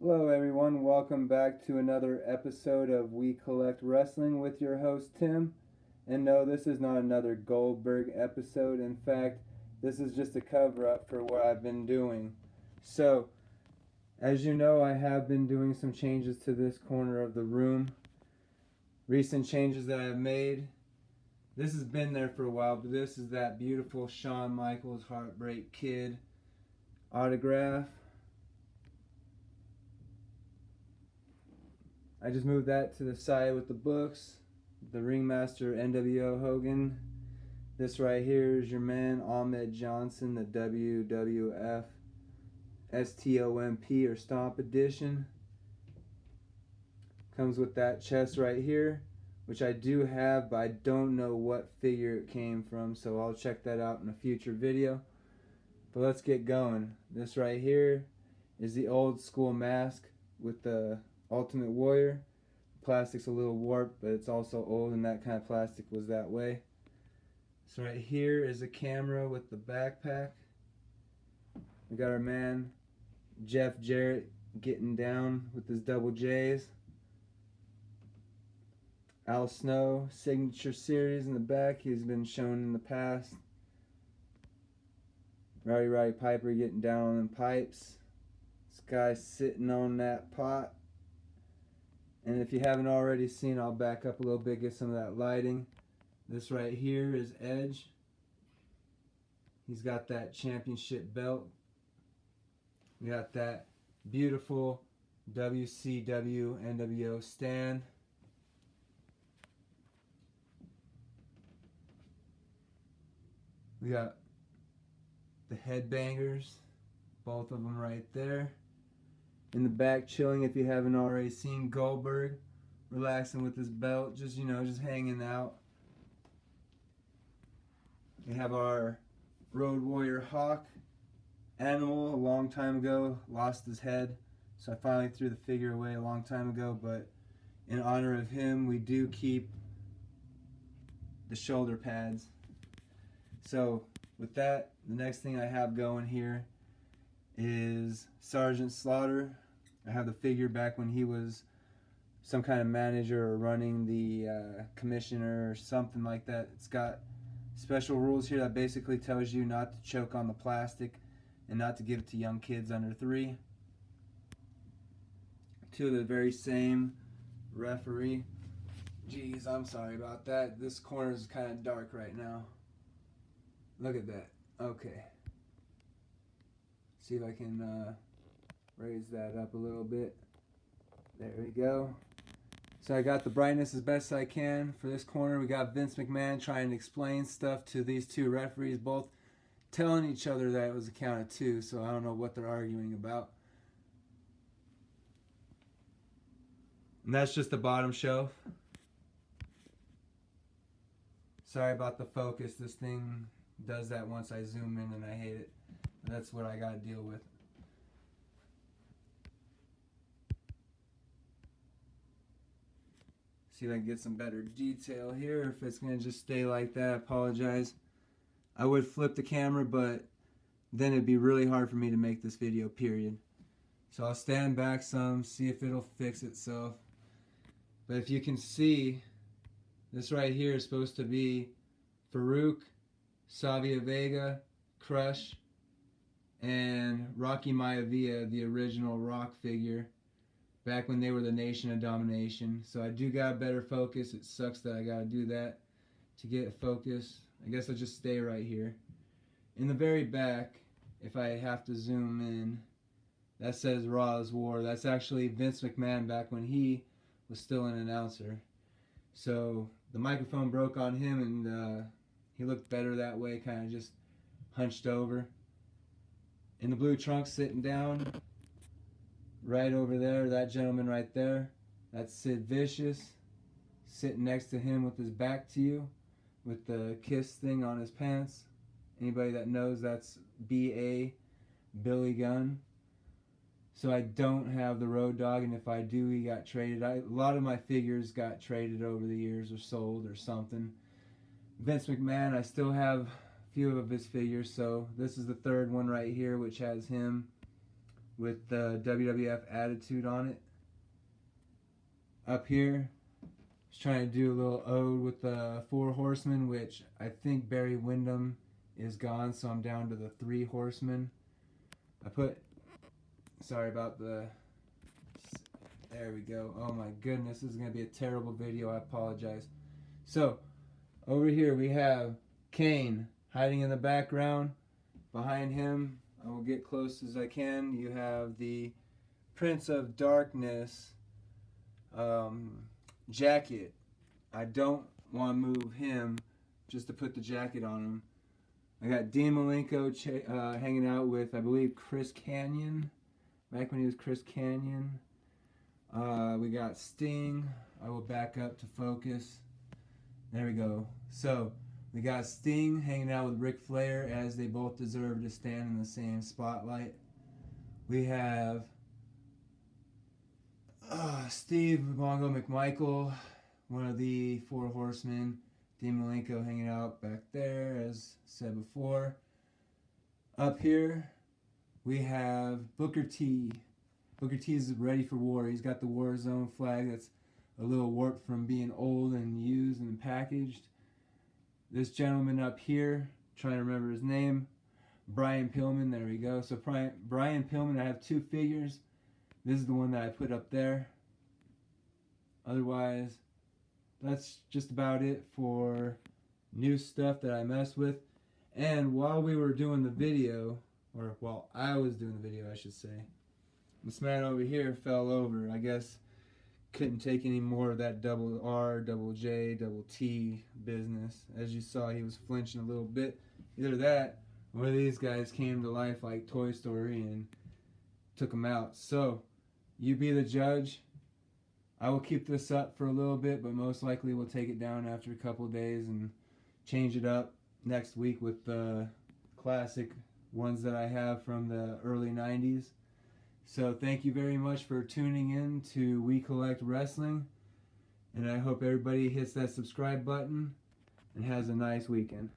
Hello, everyone. Welcome back to another episode of We Collect Wrestling with your host, Tim. And no, this is not another Goldberg episode. In fact, this is just a cover up for what I've been doing. So, as you know, I have been doing some changes to this corner of the room. Recent changes that I've made. This has been there for a while, but this is that beautiful Shawn Michaels Heartbreak Kid autograph. I just moved that to the side with the books. The Ringmaster NWO Hogan. This right here is your man Ahmed Johnson, the WWF STOMP or Stomp Edition. Comes with that chest right here, which I do have, but I don't know what figure it came from, so I'll check that out in a future video. But let's get going. This right here is the old school mask with the Ultimate Warrior. Plastic's a little warped, but it's also old, and that kind of plastic was that way. So right here is a camera with the backpack. We got our man Jeff Jarrett getting down with his double J's. Al Snow signature series in the back. He's been shown in the past. Roddy Piper getting down on them pipes. This guy sitting on that pot. And if you haven't already seen, I'll back up a little bit, get some of that lighting. This right here is Edge. He's got that championship belt. We got that beautiful WCW NWO stand. We got the headbangers, both of them right there. In the back, chilling if you haven't already seen, Goldberg relaxing with his belt, just hanging out. We have our Road Warrior Hawk. Animal, a long time ago, lost his head, so I finally threw the figure away a long time ago, but in honor of him, we do keep the shoulder pads. So with that, the next thing I have going here is Sergeant Slaughter. I have the figure back when he was some kind of manager or running the commissioner or something like that. It's got special rules here that basically tells you not to choke on the plastic and not to give it to young kids under 3. Two of the very same referee. Jeez, I'm sorry about that. This corner is kind of dark right now. Look at that. Okay. See if I can raise that up a little bit. There we go. So I got the brightness as best I can for this corner. We got Vince McMahon trying to explain stuff to these two referees, both telling each other that it was a count of 2, so I don't know what they're arguing about. And that's just the bottom shelf. Sorry about the focus. This thing does that once I zoom in and I hate it. But that's what I got to deal with. See if I can get some better detail here. If it's going to just stay like that, I apologize. I would flip the camera, but then it'd be really hard for me to make this video, period. So I'll stand back some, see if it'll fix itself. But if you can see, this right here is supposed to be Farouk, Savia Vega, Crush, and Rocky Maivia, the original Rock figure, back when they were the Nation of Domination. So I do got better focus. It sucks that I got to do that to get focus. I guess I'll just stay right here. In the very back, if I have to zoom in, that says Raw is War. That's actually Vince McMahon back when he was still an announcer. So the microphone broke on him, and he looked better that way, kind of just hunched over. In the blue trunks, sitting down, right over there, that gentleman right there, that's Sid Vicious, sitting next to him with his back to you, with the kiss thing on his pants. Anybody that knows, that's B.A. Billy Gunn. So I don't have the Road Dogg, and if I do, he got traded. A lot of my figures got traded over the years or sold or something. Vince McMahon, I still have a few of his figures, so this is the third one right here, which has him with the WWF attitude on it. Up here, I was trying to do a little ode with the 4 horsemen, which I think Barry Windham is gone, so I'm down to the 3 horsemen. Sorry about there we go. Oh my goodness, this is going to be a terrible video. I apologize. So, over here we have Kane hiding in the background. Behind him, I will get close as I can. You have the Prince of Darkness jacket. I don't want to move him just to put the jacket on him. I got Dean Malenko hanging out with, I believe, Chris Kanyon. Back when he was Chris Kanyon. We got Sting. I will back up to focus. There we go. So, we got Sting hanging out with Ric Flair, as they both deserve to stand in the same spotlight. We have Steve Mongo McMichael, one of the 4 horsemen. Dean Malenko hanging out back there, as said before. Up here, we have Booker T. Booker T is ready for war. He's got the War Zone flag that's a little warped from being old and used and packaged. This gentleman up here, trying to remember his name, Brian Pillman. There we go. So Brian Pillman, I have 2 figures. This is the one that I put up there. Otherwise, that's just about it for new stuff that I messed with. And while we were doing the video, or while I was doing the video, I should say, this man over here fell over. I guess couldn't take any more of that double R, double J, double T business. As you saw, he was flinching a little bit. Either that, or one of these guys came to life like Toy Story and took him out. So, you be the judge. I will keep this up for a little bit, but most likely we'll take it down after a couple of days and change it up next week with the classic ones that I have from the early 90s. So thank you very much for tuning in to We Collect Wrestling, and I hope everybody hits that subscribe button and has a nice weekend.